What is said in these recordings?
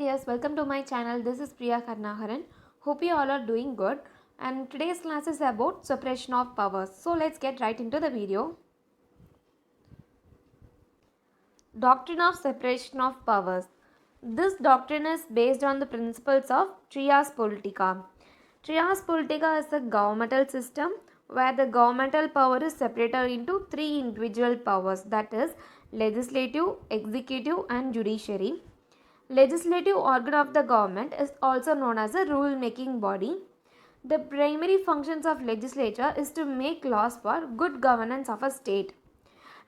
viewers, welcome to my channel. This is Priya Karnaharan. Hope you all are doing good. And today's class is about separation of powers. So let's get right into the video. Doctrine of separation of powers. This doctrine is based on the principles of trias politica. Trias politica is a governmental system where the governmental power is separated into three individual powers, that is legislative, executive and judiciary. Legislative organ of the government is also known as a rule-making body. The primary functions of legislature is to make laws for good governance of a state,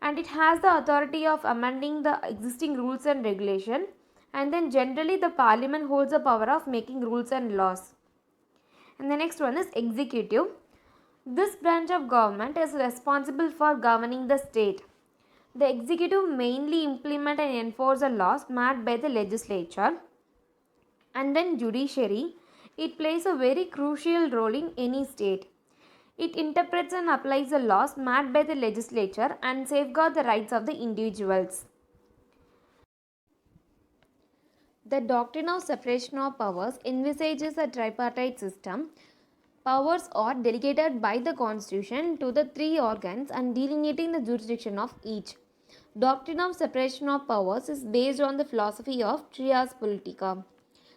and it has the authority of amending the existing rules and regulation, and then generally the parliament holds the power of making rules and laws. And the next one is executive. This branch of government is responsible for governing the state. The executive mainly implement and enforce the laws made by the legislature. And then judiciary, it plays a very crucial role in any state. It interprets and applies the laws made by the legislature and safeguard the rights of the individuals. The doctrine of separation of powers envisages a tripartite system. Powers are delegated by the constitution to the three organs and delineating the jurisdiction of each. Doctrine of separation of powers is based on the philosophy of trias politica.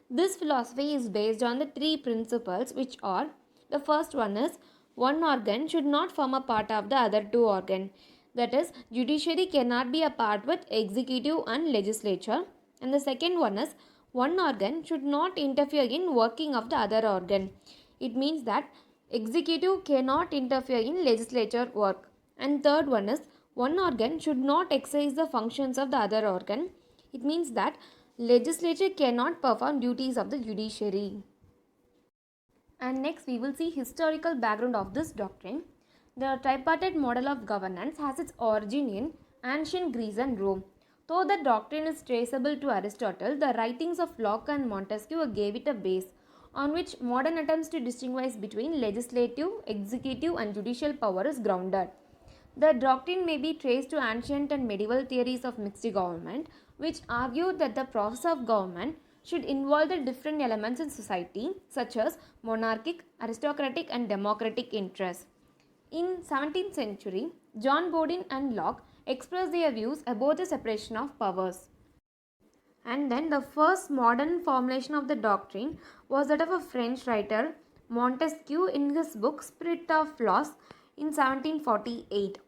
This philosophy is based on the three principles, which are: the first one is one organ should not form a part of the other two organ. That is, judiciary cannot be a part with executive and legislature. And the second one is one organ should not interfere in working of the other organ. It means that executive cannot interfere in legislature work. And third one is one organ should not exercise the functions of the other organ. It means that legislature cannot perform duties of the judiciary. And next we will see historical background of this doctrine. The tripartite model of governance has its origin in ancient Greece and Rome. Though the doctrine is traceable to Aristotle, the writings of Locke and Montesquieu gave it a base on which modern attempts to distinguish between legislative, executive and judicial power is grounded. The doctrine may be traced to ancient and medieval theories of mixed government, which argued that the process of government should involve the different elements in society, such as monarchic, aristocratic and democratic interests. In 17th century, John Bodin and Locke expressed their views about the separation of powers. And then the first modern formulation of the doctrine was that of a French writer, Montesquieu, in his book Spirit of Laws in 1748.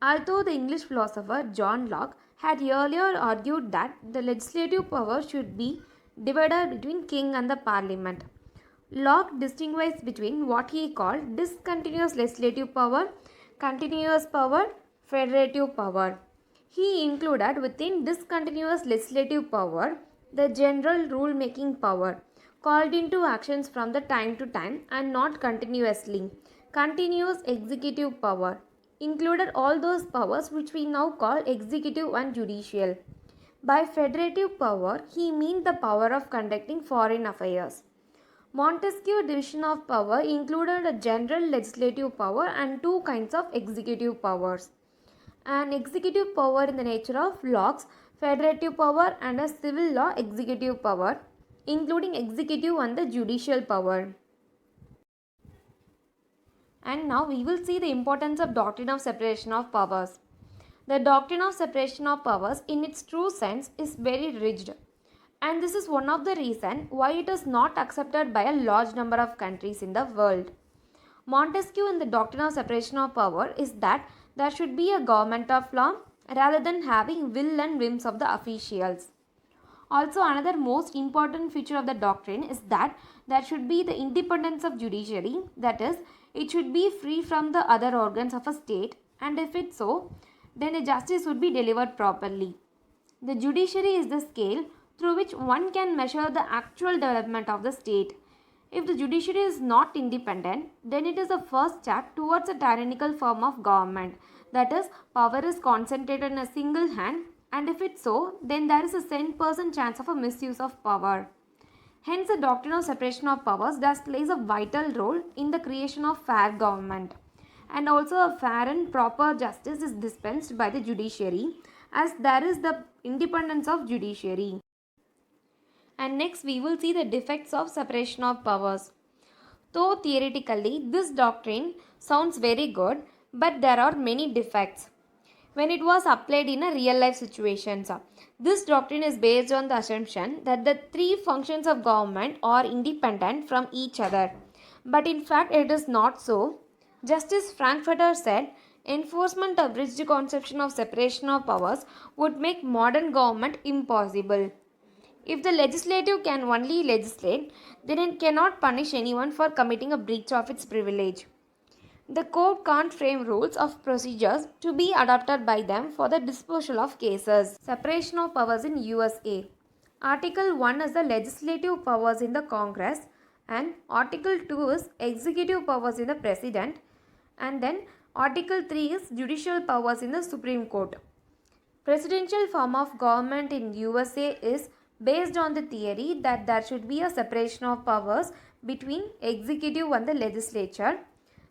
Although the English philosopher John Locke had earlier argued that the legislative power should be divided between king and the parliament, Locke distinguished between what he called discontinuous legislative power, continuous power, federative power. He included within discontinuous legislative power the general rule-making power, called into actions from the time to time and not continuously. Continuous executive power included all those powers which we now call executive and judicial. By federative power, he means the power of conducting foreign affairs. Montesquieu's division of power included a general legislative power and two kinds of executive powers. An executive power in the nature of Locke's federative power and a civil law executive power, including executive and the judicial power. And now we will see the importance of doctrine of separation of powers. The doctrine of separation of powers in its true sense is very rigid, and this is one of the reasons why it is not accepted by a large number of countries in the world. Montesquieu in the doctrine of separation of power is that there should be a government of law rather than having will and whims of the officials. Also, another most important feature of the doctrine is that there should be the independence of judiciary, that is, it should be free from the other organs of a state, and if it's so, then the justice would be delivered properly. The judiciary is the scale through which one can measure the actual development of the state. If the judiciary is not independent, then it is the first step towards a tyrannical form of government, that is, power is concentrated in a single hand, and if it's so, then there is a 10% chance of a misuse of power. Hence, the doctrine of separation of powers does plays a vital role in the creation of fair government. And also a fair and proper justice is dispensed by the judiciary, as there is the independence of judiciary. And next we will see the defects of separation of powers. Though theoretically this doctrine sounds very good, but there are many defects when it was applied in a real life situations. This doctrine is based on the assumption that the three functions of government are independent from each other. But in fact it is not so. Justice Frankfurter said, enforcement of rigid conception of separation of powers would make modern government impossible. If the legislative can only legislate, then it cannot punish anyone for committing a breach of its privilege. The court can't frame rules of procedures to be adopted by them for the disposal of cases. Separation of powers in USA. Article 1 is the legislative powers in the Congress, and Article 2 is executive powers in the President, and then Article 3 is judicial powers in the Supreme Court. Presidential form of government in USA is based on the theory that there should be a separation of powers between executive and the legislature.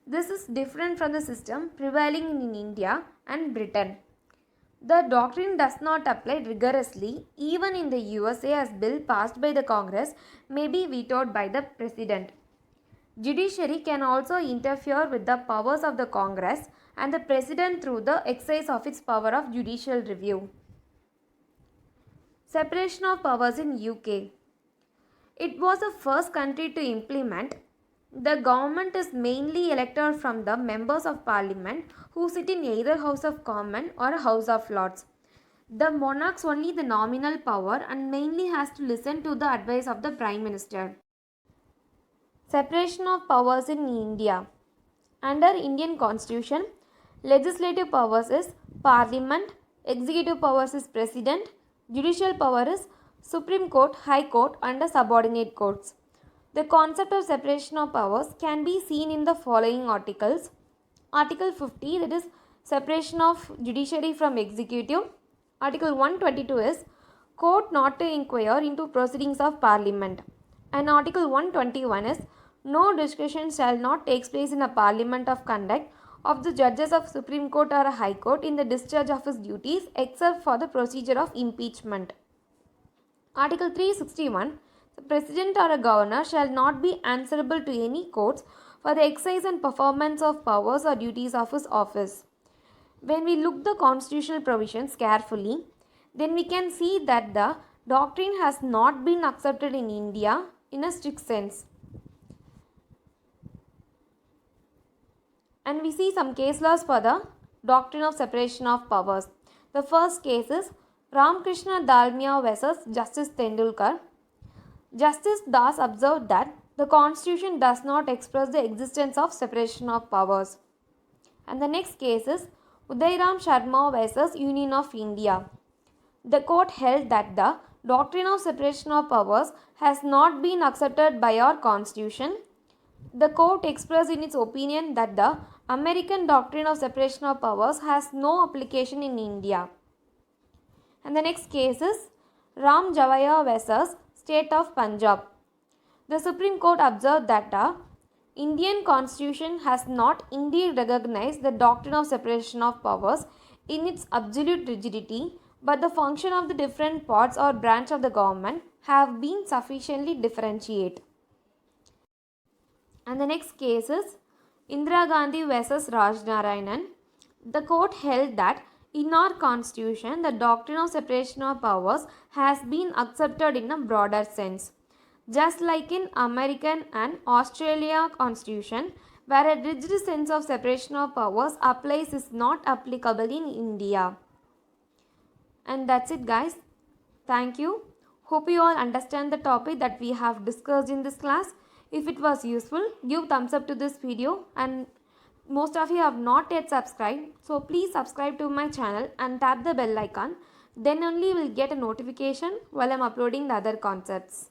This is different from the system prevailing in India and Britain. The doctrine does not apply rigorously even in the USA, as bill passed by the Congress may be vetoed by the President. Judiciary can also interfere with the powers of the Congress and the President through the exercise of its power of judicial review. Separation of powers in UK. It was the first country to implement. The government is mainly elected from the members of parliament who sit in either House of Commons or House of Lords. The monarch's only the nominal power and mainly has to listen to the advice of the Prime Minister. Separation of powers in India. Under Indian Constitution, legislative powers is Parliament, executive powers is President, judicial power is Supreme Court, High Court and the subordinate courts. The concept of separation of powers can be seen in the following articles. Article 50, that is separation of judiciary from executive. Article 122 is court not to inquire into proceedings of parliament. And Article 121 is no discussion shall not take place in a parliament of conduct of the judges of Supreme Court or a High Court in the discharge of his duties except for the procedure of impeachment. Article 361, the President or a Governor shall not be answerable to any courts for the exercise and performance of powers or duties of his office. When we look the constitutional provisions carefully, then we can see that the doctrine has not been accepted in India in a strict sense. And we see some case laws for the doctrine of separation of powers. The first case is Ramkrishna Dalmia versus Justice Tendulkar. Justice Das observed that the constitution does not express the existence of separation of powers. And the next case is Udairam Sharma versus Union of India. The court held that the doctrine of separation of powers has not been accepted by our constitution. The court expressed in its opinion that the American doctrine of separation of powers has no application in India. And the next case is Ram Javaya versus State of Punjab. The Supreme Court observed that the Indian Constitution has not indeed recognized the doctrine of separation of powers in its absolute rigidity, but the function of the different parts or branch of the government have been sufficiently differentiated. And the next case is Indira Gandhi versus Raj Narayanan. The court held that in our constitution, the doctrine of separation of powers has been accepted in a broader sense. Just like in American and Australia constitution, where a rigid sense of separation of powers applies, is not applicable in India. And that's it, guys. Thank you. Hope you all understand the topic that we have discussed in this class. If it was useful, give thumbs up to this video, and most of you have not yet subscribed, so please subscribe to my channel and tap the bell icon. Then only you will get a notification while I am uploading the other concepts.